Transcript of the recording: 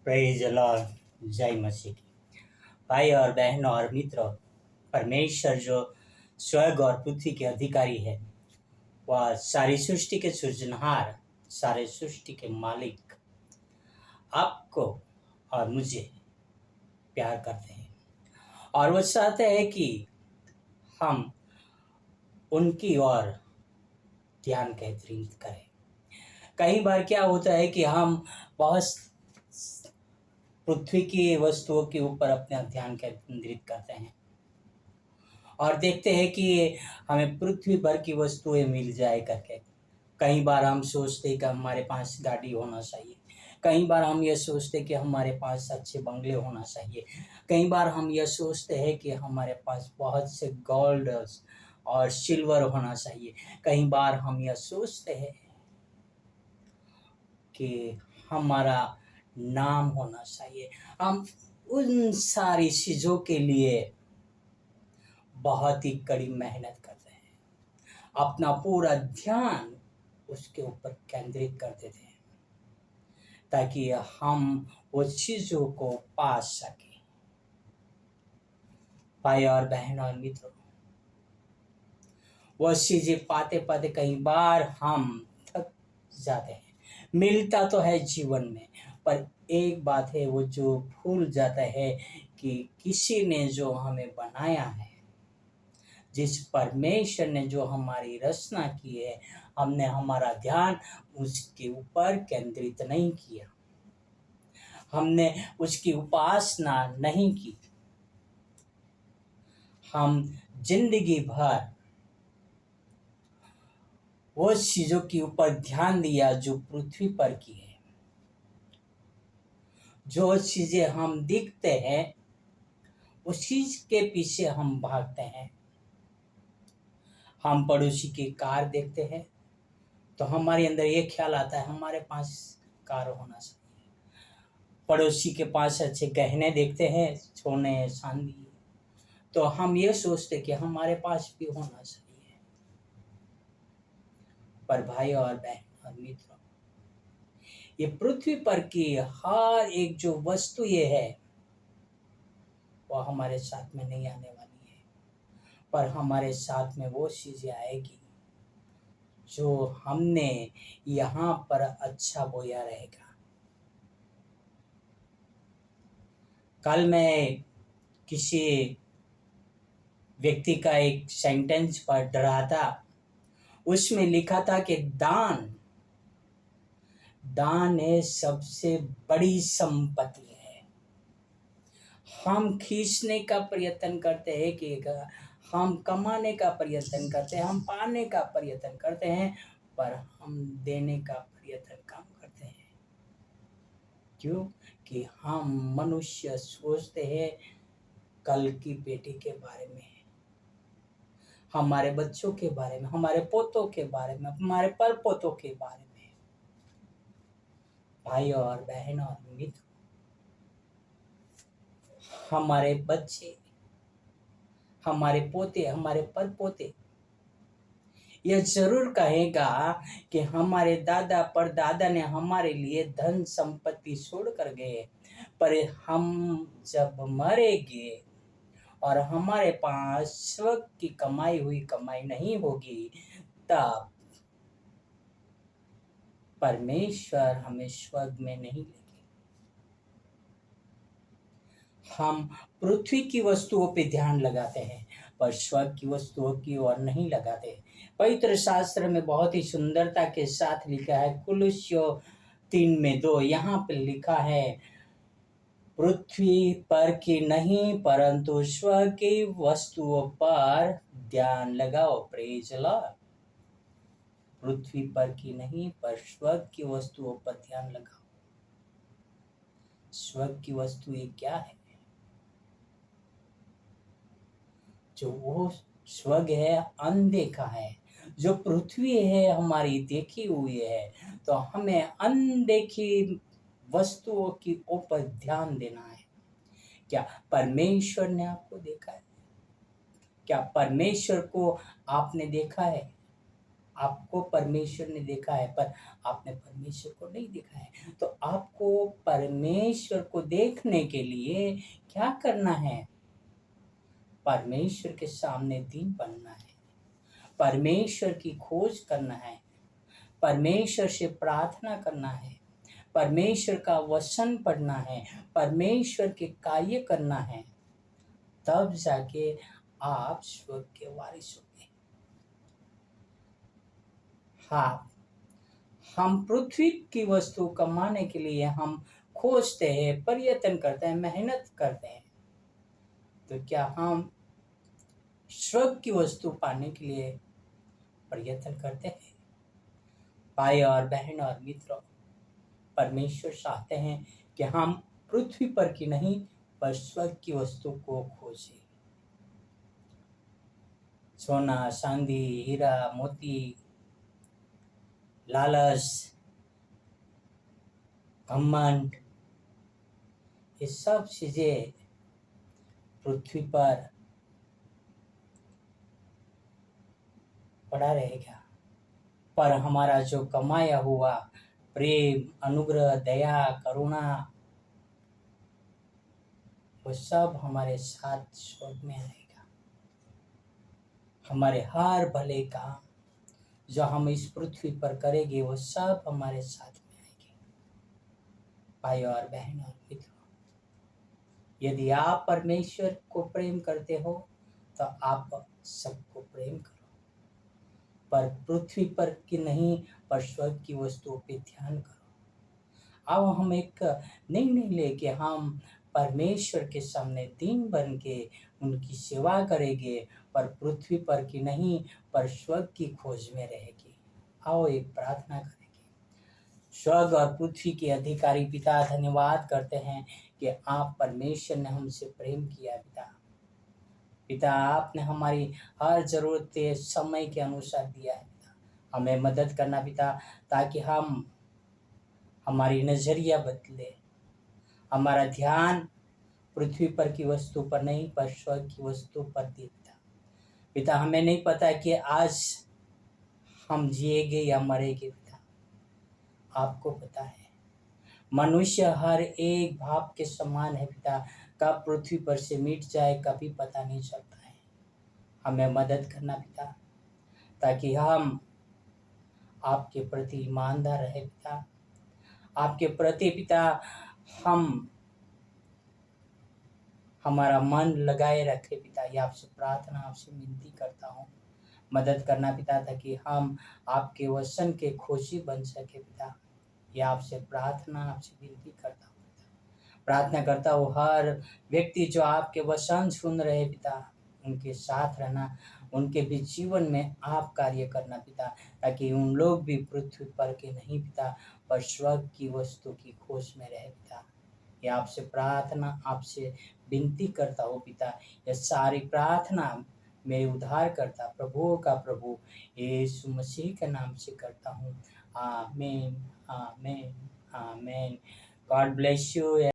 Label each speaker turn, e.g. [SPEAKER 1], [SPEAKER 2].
[SPEAKER 1] Praise Lord. जय मसीह की। भाई और बहनों और मित्रों, परमेश्वर जो स्वर्ग और पृथ्वी के अधिकारी है, वह सारी सृष्टि के सृजनहार, सारे सृष्टि के मालिक आपको और मुझे प्यार करते हैं और वो चाहते हैं कि हम उनकी ओर ध्यान केंद्रित करें। कई बार क्या होता है कि हम बहुत पृथ्वी की वस्तुओं के ऊपर अपना ध्यान केंद्रित करते हैं और देखते हैं कि हमें पृथ्वी भर की वस्तुएं मिल जाए करके। कई बार हम सोचते हैं कि हमारे पास गाड़ी होना चाहिए, कई बार हम ये सोचते हैं कि हमारे पास अच्छे बंगले होना चाहिए, कई बार हम ये सोचते हैं कि हमारे पास बहुत से गोल्ड और सिल्वर होना चाहिए, कई बार हम यह सोचते हैं कि हमारा नाम होना चाहिए। हम उन सारी चीज़ों के लिए बहुत ही कड़ी मेहनत करते हैं, अपना पूरा ध्यान उसके ऊपर केंद्रित कर देते हैं ताकि हम वो चीज़ों को पा सकें। भाई और बहन और मित्रों, वो चीज़ें पाते पाते कई बार हम थक जाते हैं। मिलता तो है जीवन में, पर एक बात है, वो जो भूल जाता है कि किसी ने जो हमें बनाया है, जिस परमेश्वर ने जो हमारी रचना की है, हमने हमारा ध्यान उसके ऊपर केंद्रित नहीं किया, हमने उसकी उपासना नहीं की। हम जिंदगी भर वो चीज़ों के ऊपर ध्यान दिया जो पृथ्वी पर की है। जो चीज़ें हम दिखते हैं उस चीज के पीछे हम भागते हैं। हम पड़ोसी की कार देखते हैं तो हमारे अंदर ये ख्याल आता है हमारे पास कार होना चाहिए। पड़ोसी के पास अच्छे गहने देखते हैं, सोने चांदी, तो हम ये सोचते कि हमारे पास भी होना चाहिए। पर भाई और बहन और मित्रों, ये पृथ्वी पर की हर एक जो वस्तु ये है वो हमारे साथ में नहीं आने वाली है, पर हमारे साथ में वो चीजें आएगी जो हमने यहाँ पर अच्छा बोया रहेगा। कल मैं किसी व्यक्ति का एक सेंटेंस पढ़ रहा था, उसमें लिखा था कि दान है सबसे बड़ी संपत्ति है। हम खींचने का प्रयत्न करते हैं कि हम कमाने का प्रयत्न करते हैं, हम पाने का प्रयत्न करते हैं, पर हम देने का प्रयत्न कम करते हैं। क्यों? कि हम मनुष्य सोचते हैं कल की बेटी के बारे में, हमारे बच्चों के बारे में, हमारे पोतों के बारे में, हमारे परपोतों के बारे में। भाई और बहन और मित्र, हमारे बच्चे, हमारे पोते, हमारे परपोते यह जरूर कहेगा कि हमारे दादा परदादा ने हमारे लिए धन संपत्ति छोड़ कर गए, पर हम जब मरेंगे और हमारे पास स्वर्ग की कमाई हुई कमाई नहीं होगी, तब परमेश्वर हमें स्वर्ग में नहीं लेंगे। हम पृथ्वी की वस्तुओं पे ध्यान लगाते हैं पर स्वर्ग की वस्तुओं की ओर नहीं लगाते। पवित्र शास्त्र में बहुत ही सुंदरता के साथ लिखा है, कुलुस्यों 3:2, यहाँ पे लिखा है, पृथ्वी पर की नहीं परंतु स्वर्ग की वस्तुओं पर ध्यान लगाओ। Praise Lord. पृथ्वी पर की नहीं पर स्वर्ग की वस्तुओं पर ध्यान लगाओ। स्वर्ग की वस्तुएं क्या है? जो वो स्वर्ग है अनदेखा है, जो पृथ्वी है हमारी देखी हुई है, तो हमें अनदेखी वस्तुओं की ऊपर ध्यान देना है। क्या परमेश्वर ने आपको देखा है? क्या परमेश्वर को आपने देखा है? आपको परमेश्वर ने देखा है, पर आपने परमेश्वर को नहीं देखा है। तो आपको परमेश्वर को देखने के लिए क्या करना है? परमेश्वर के सामने दीन बनना है, परमेश्वर की खोज करना है, परमेश्वर से प्रार्थना करना है, परमेश्वर का वचन पढ़ना है, परमेश्वर के कार्य करना है। तब जाके आप स्वर्ग के वारिस होंगे। हाँ, हम पृथ्वी की वस्तु कमाने के लिए हम खोजते हैं, प्रयत्न करते हैं, मेहनत करते हैं। तो क्या हम स्वर्ग की वस्तु पाने के लिए प्रयत्न करते हैं? भाई और बहन और मित्रों, परमेश्वर चाहते हैं कि हम पृथ्वी पर की नहीं, पर स्वर्ग की वस्तु को खोजें। सोना, चांदी, हीरा, मोती, लालच, घमंड, ये सब चीजें पृथ्वी पर पड़ा रहेगा, पर हमारा जो कमाया हुआ प्रेम, अनुग्रह, दया, करुणा, वो सब हमारे साथ स्वर्ग में आएगा। हमारे हर भले काम जो हम इस पृथ्वी पर करेंगे, वो सब हमारे साथ में आएंगे। भाई और बहन और मित्रों, यदि आप परमेश्वर को प्रेम करते हो तो आप सबको प्रेम करो, पर पृथ्वी पर की नहीं, पर स्वर्ग की वस्तुओं पे ध्यान करो। अब हम एक निर्णय लेके हम परमेश्वर के सामने दीन बन के उनकी सेवा करेंगे, पर पृथ्वी पर की नहीं, पर स्वर्ग की खोज में रहेगी। आओ एक प्रार्थना करेंगे। स्वर्ग और पृथ्वी के अधिकारी पिता, धन्यवाद करते हैं कि आप परमेश्वर ने हमसे प्रेम किया। पिता, आपने हमारी हर जरूरत समय के अनुसार दिया है। पिता, हमें मदद करना पिता, ताकि हम हमारी नजरिया बदले, हमारा ध्यान पृथ्वी पर की वस्तु पर नहीं, पर स्वर्ग की वस्तु पर दे। पिता, हमें नहीं पता कि आज हम जिएंगे या मरेंगे। पिता, आपको पता है। मनुष्य हर एक भाप के समान है पिता, कब पृथ्वी पर से मिट जाए कभी पता नहीं चलता है। हमें मदद करना पिता, ताकि हम आपके प्रति ईमानदार रहे पिता, आपके प्रति पिता हम हमारा मन लगाए रखे पिता। ये आपसे प्रार्थना, आपसे विनती करता हूँ। मदद करना पिता, ताकि हम आपके वचन के खोजी बन सके पिता। ये आपसे प्रार्थना, आपसे विनती करता हूँ पिता। प्रार्थना करता हूँ हर व्यक्ति जो आपके वचन सुन रहे पिता, उनके साथ रहना, उनके भी जीवन में आप कार्य करना पिता, ताकि उन लोग भी पृथ्वी पर के नहीं पिता, पर स्वर्ग की वस्तु की खोज में रहे पिता। ये आपसे प्रार्थना, आपसे विनती करता हूँ पिता। यह सारी प्रार्थना मेरे उद्धार करता प्रभु का प्रभु यीशु मसीह के नाम से करता हूँ। आमीन, आमीन, आमीन। God bless you.